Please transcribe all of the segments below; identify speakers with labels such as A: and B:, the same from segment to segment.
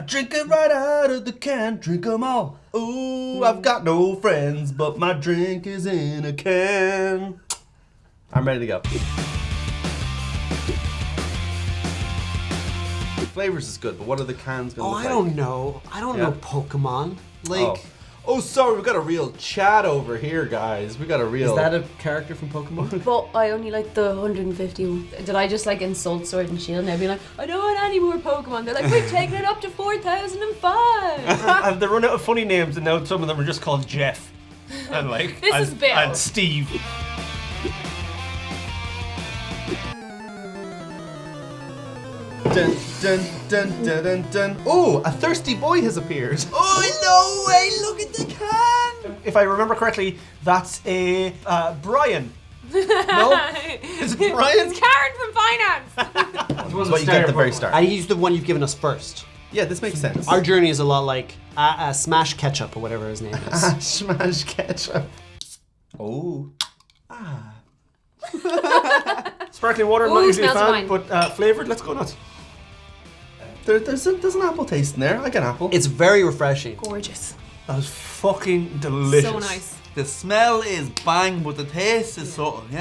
A: drink it right out of the can, drink 'em all. Ooh, I've got no friends, but my drink is in a can. I'm ready to go. Flavors is good, but what are the cans gonna look like?
B: I don't know. I don't know Pokemon. Like,
A: oh, sorry, we got a real chat over here, guys. We got a real.
B: is that a character from Pokemon?
C: But I only like the 150. Did I just like insult Sword and Shield and I'd be like, I don't want any more Pokemon? They're like, we've taken it up to 4005.
D: They run out of funny names, and now some of them are just called Jeff. And like,
C: This is Bill.
D: And Steve.
A: Dun, dun, dun, dun, dun, dun. Oh, a thirsty boy has appeared.
B: Oh, no way! Look at the can!
D: If I remember correctly, that's a Brian.
A: No? Is it Brian?
C: It's Karen from Finance.
A: That's what you get at the very start.
B: I used the one you've given us first.
A: Yeah, this makes sense.
B: Our journey is a lot like Smash Ketchup or whatever his name is.
A: Smash ketchup. Oh.
D: Sparkling water, I'm
C: Ooh,
D: not usually a
C: smells
D: fan,
C: fine.
D: but flavored, let's go nuts.
A: There's an apple taste in there. I get apple.
B: It's very refreshing.
C: Gorgeous.
D: That is fucking delicious.
C: So nice.
E: The smell is bang, but the taste is sort of,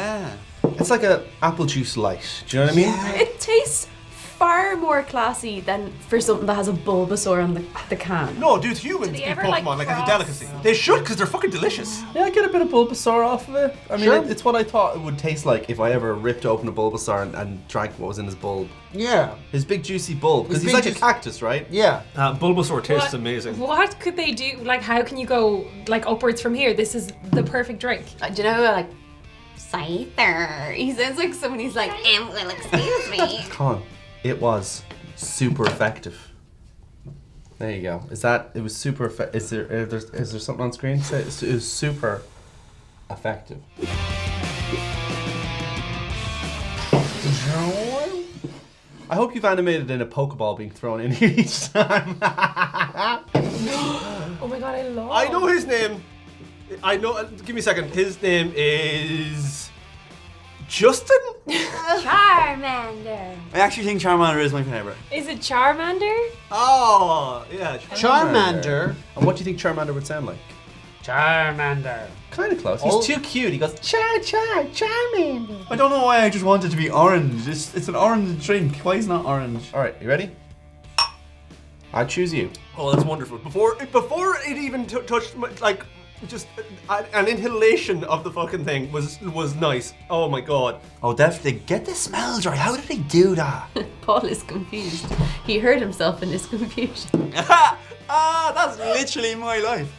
A: It's like a apple juice light. Do you know what I mean?
C: It tastes far more classy than for something that has a Bulbasaur on the can.
D: No, dude, humans
C: Do they
D: eat
C: ever,
D: Pokemon
C: like,
D: like it's a
C: cross?
D: delicacy. They should, because they're fucking delicious.
A: Yeah, I get a bit of Bulbasaur off of it. I mean,
B: Sure.
A: it's what I thought it would taste like if I ever ripped open a Bulbasaur and drank what was in his bulb.
B: Yeah.
A: His big juicy bulb. Because
B: His
A: he's
B: big
A: like a cactus, right?
B: Yeah.
D: Bulbasaur tastes amazing.
F: What could they do? Like, how can you go like upwards from here? This is the perfect drink.
C: Do you know like Scyther? He sounds like someone who's like, well, excuse me.
A: Con, it was super effective. There you go. It was super effective. Is there something on screen? Say it was super effective. I hope you've animated in a Pokeball being thrown in here each time.
F: Oh my god, I love.
D: I know his name. I know. Give me a second. His name is Justin.
C: Charmander.
E: I actually think Charmander is my favourite.
F: Is it Charmander?
D: Oh, yeah.
B: Charmander.
A: And what do you think Charmander would sound like?
B: Charmander.
A: Kind of close. He's too cute. He goes, Charmander.
E: I don't know why I just wanted to be orange. It's an orange drink. Why is it not orange?
A: All right, you ready? I choose you.
D: Oh, that's wonderful. Before it even touched my, like, just an inhalation of the fucking thing was nice. Oh my god.
E: Oh, definitely. Get the smells right. How did they do that?
C: Paul is confused. He heard himself in his confusion.
E: That's literally my life.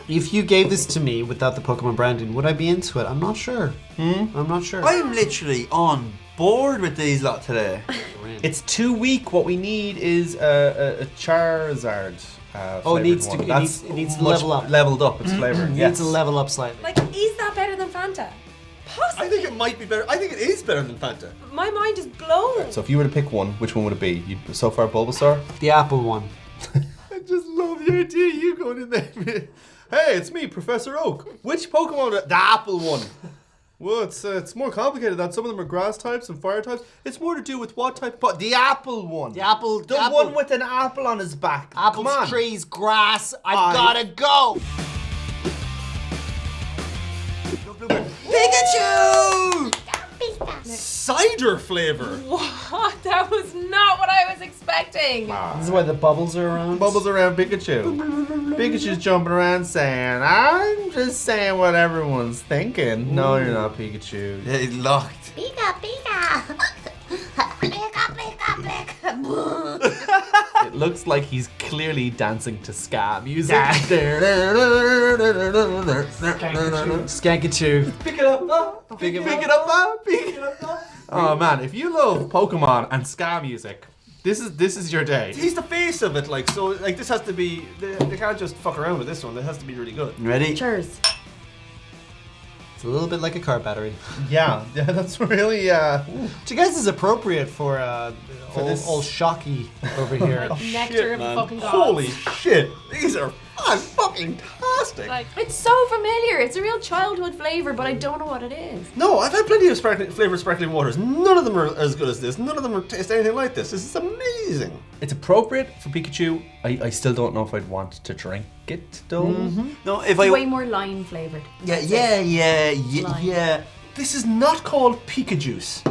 B: If you gave this to me without the Pokemon branding, would I be into it? I'm not sure. I'm not sure.
E: I'm literally on board with these lot today.
A: It's too weak. What we need is a Charizard.
B: Oh, it needs
A: one.
B: to. It
A: That's
B: needs to
A: much
B: level up.
A: Leveled up. Its flavor.
B: It
A: Yes.
B: needs to level up slightly.
F: Like, is that better than Fanta? Possibly.
D: I think it might be better. I think it is better than Fanta.
F: My mind is blown.
A: So if you were to pick one, which one would it be? So far, Bulbasaur.
B: The apple one.
A: I just love the idea of you going in there. Hey, it's me, Professor Oak. Which Pokemon? The apple one. Well, it's more complicated than that. Some of them are grass types and fire types. It's more to do with what type. But the apple one.
B: The apple.
A: The one with an apple on his back.
B: apples,
A: Come on.
B: trees, grass. I've gotta go.
E: Pikachu!
D: Cider flavor.
F: What? That was not what I was expecting.
B: This is why the bubbles are around.
A: Bubbles around Pikachu. Pikachu's jumping around saying, I'm just saying what everyone's thinking. No, you're not Pikachu.
E: Yeah, it's locked.
C: Pika, pika. Pika, pika, pika.
A: It looks like he's clearly dancing to ska music.
B: Skankachoo.
A: Pick it up, pick it up, pick it up. Oh man, if you love Pokemon and ska music, this is your day.
D: He's the face of it, like, so, like, this has to be. They can't just fuck around with this one. It has to be really good.
E: You ready?
C: Cheers.
B: It's a little bit like a car battery.
A: Yeah, that's really
B: Which I guess is appropriate for
A: this-
B: old Shocky over here.
F: Nectar of
E: man.
F: fucking gods.
D: Holy shit! These are fucking tastic.
F: Like,
C: It's so familiar. It's a real childhood flavor, but I don't know what it is.
D: No, I've had plenty of flavored sparkling waters. None of them are as good as this. None of them taste anything like this. This is amazing.
E: amazing.
D: It's appropriate for Pikachu. I still don't know if I'd want to drink it though.
E: No, if
C: It's
E: I
C: way more lime flavored.
E: yeah.
D: This is not called Pika Juice.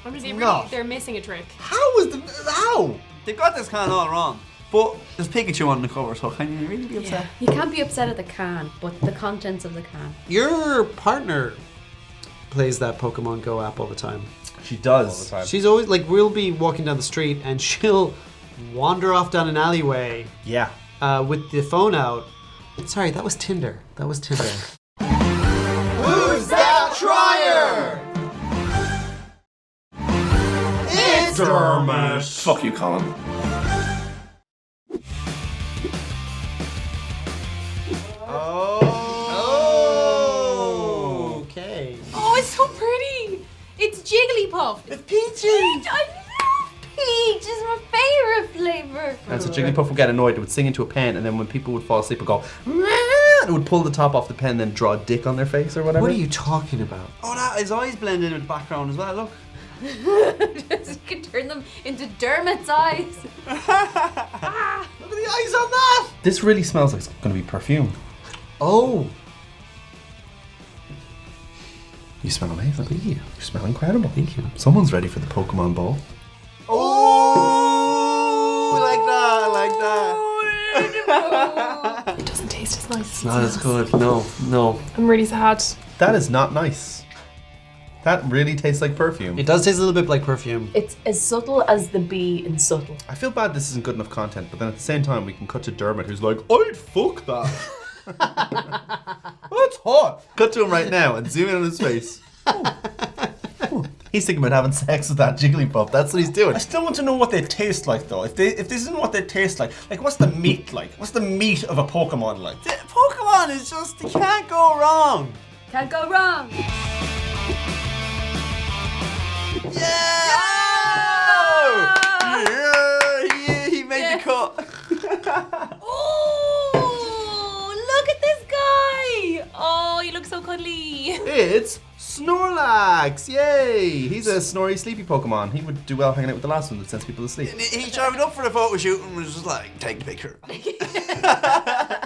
F: Honestly,
E: No.
F: really, they're missing a trick.
E: How? They've got this can all wrong. But there's Pikachu on the cover, so can you really be upset?
C: You can't be upset at the can, but the contents of the can.
B: Your partner plays that Pokemon Go app all the time.
D: She does.
B: She's always like, we'll be walking down the street and she'll wander off down an alleyway
D: Yeah.
B: with the phone out. Sorry, that was Tinder. That was Tinder.
A: Who's that trier? It's
D: Dermot. Fuck you, Colin.
B: Okay.
F: Oh, it's so pretty. It's Jigglypuff.
E: It's Peachy!
C: I love peach. It's my favorite flavor.
D: And so Jigglypuff would get annoyed. It would sing into a pen, and then when people would fall asleep, it would go. It would pull the top off the pen, then draw a dick on their face or whatever.
B: What are you talking about?
E: Oh, that his eyes blended with the background as well. Look.
C: You can turn them into Dermot's eyes.
E: Look at the eyes on that.
D: This really smells like it's going to be perfume.
B: Oh,
D: You smell amazing.
B: thank you.
D: You smell incredible.
B: Thank you.
D: Someone's ready for the Pokemon Ball.
E: Oh, like that.
F: It doesn't taste as nice.
E: Not as good. No.
F: I'm really sad.
D: That is not nice. That really tastes like perfume.
B: It does taste a little bit like perfume.
C: It's as subtle as the bee in subtle.
D: I feel bad this isn't good enough content, but then at the same time we can cut to Dermot who's like, I'd fuck that. That's hot. Cut to him right now and zoom in on his face. He's thinking about having sex with that Jigglypuff. That's what he's doing.
G: I still want to know what they taste like, though. If this isn't what they taste like what's the meat like? What's the meat of a Pokemon like?
E: Pokemon is just, you can't go wrong.
C: Can't go wrong.
E: Yeah! He made the cut.
C: Oh, look at this guy.
F: Oh, you look so cuddly.
D: It's Snorlax! Yay! He's a snory, sleepy Pokemon. He would do well hanging out with the last one that sends people to sleep.
E: He showed up for the photo shoot and was just like, take the picture.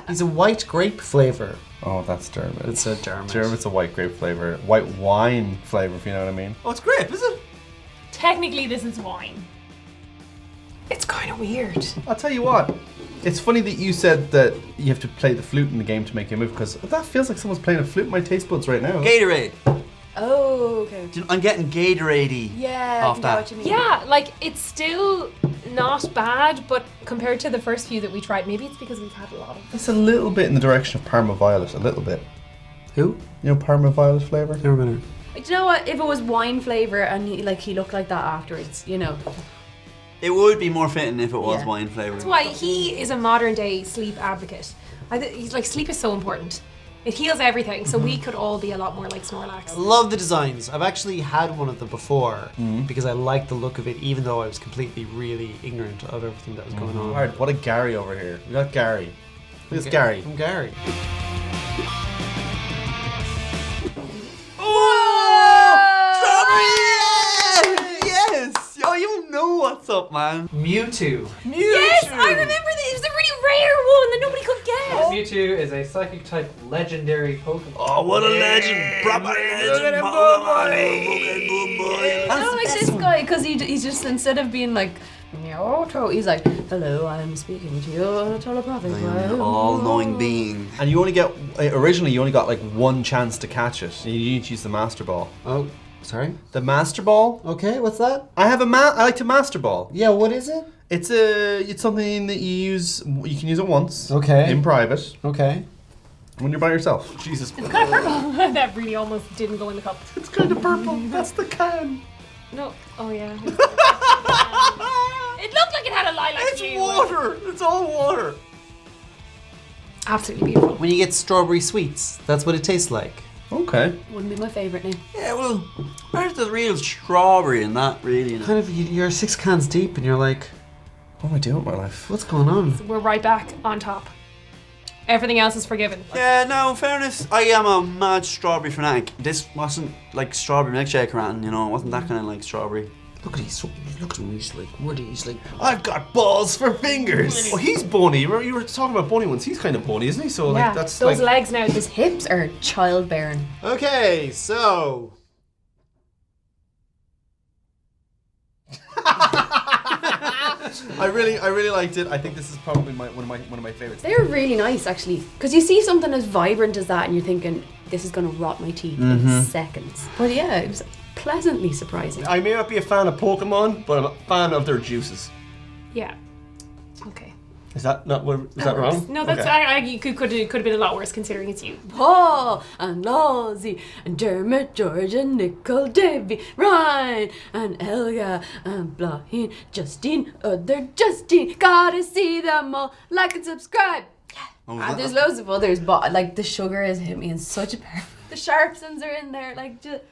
B: He's a white grape flavor.
D: Oh, that's Dermot.
B: It's a Dermot.
D: Dermot's a white grape flavor. White wine flavor, if you know what I mean.
G: Oh, it's grape, is it?
F: Technically, this is wine. It's kind of weird.
D: I'll tell you what. It's funny that you said that you have to play the flute in the game to make you move, because that feels like someone's playing a flute in my taste buds right now.
E: Gatorade.
C: Oh, okay.
E: I'm getting Gatorade-y
C: Yeah,
E: off
C: I
E: that.
C: know what you mean.
F: Yeah, like it's still not bad, but compared to the first few that we tried, maybe it's because we've had a lot of them.
D: It's a little bit in the direction of Parma Violet, a little bit.
B: Who?
D: You know Parma Violet flavour?
B: Never mind.
C: Do you know what? If it was wine flavor and he looked like that afterwards, you know.
E: It would be more fitting if it was
C: Yeah.
E: wine flavored.
F: That's why he is a modern day sleep advocate. He's like, sleep is so important. It heals everything, so we could all be a lot more like Snorlax.
B: Love the designs. I've actually had one of them before because I liked the look of it, even though I was completely really ignorant of everything that was going on.
D: Alright, what a Gary over here. We got Gary. Look at this Gary.
B: I'm Gary.
E: Yes! Oh, you know what's up, man.
B: Mewtwo.
F: Yes, I remember this. It was a really rare one that nobody could get.
H: Mewtwo is a psychic type legendary Pokemon.
G: Oh, what a legend! Proper legend!
C: I don't like this guy because he's just, instead of being like, he's like, hello, I'm speaking to your telepathic.
E: An all-knowing being.
D: And you only get, originally you only got like one chance to catch it. You need to use the Master Ball.
B: Oh, sorry.
D: The Master Ball?
B: Okay, what's that?
D: I like to Master Ball.
B: Yeah, what is it?
D: It's something that you can use it once.
B: Okay.
D: In private.
B: Okay.
D: When you're by yourself.
G: Jesus.
F: It's kind of purple. That really almost didn't go in the cup.
D: It's kind of purple. That's the can.
F: No. Oh yeah. It looked like it had a lilac
G: It's
F: hue.
G: water! It's all water!
F: Absolutely beautiful.
B: When you get strawberry sweets, that's what it tastes like.
D: Okay.
C: Wouldn't be my favourite name.
E: Yeah, well, where's the real strawberry in that, really? You know?
B: Kind of, you're 6 cans deep and you're like,
D: What am I doing with my life?
B: what's going on?
F: We're right back on top. Everything else is forgiven.
E: Yeah, no, in fairness, I am a mad strawberry fanatic. This wasn't like strawberry milkshake or anything, you know, it wasn't that kind of like strawberry.
B: Look at him. He's like, what? He's like,
A: I've got balls for fingers.
D: Oh, he's bony. You were talking about bony ones. He's kind of bony, isn't he? So
F: Yeah,
D: like that's
F: those
D: like.
F: legs now.
C: His hips are childbearing.
A: Okay, so. I really liked it. I think this is probably one of my favorites.
C: They're really nice, actually, because you see something as vibrant as that, and you're thinking this is going to rot my teeth in seconds. But yeah, it was pleasantly surprising.
D: I may not be a fan of Pokemon, but I'm a fan of their juices.
F: Yeah. Okay.
D: Is that not what? Is that wrong?
F: No, that's
D: Okay.
F: you could have been a lot worse considering it's you.
C: Paul and Lozzie and Dermot, George and Nicole, Debbie, Ryan and Elga and Blahin, Justine, other Justine. Gotta see them all. Like and subscribe. And there's loads of others, but like the sugar has hit me in such a perfect. The Sharpsons are in there, like just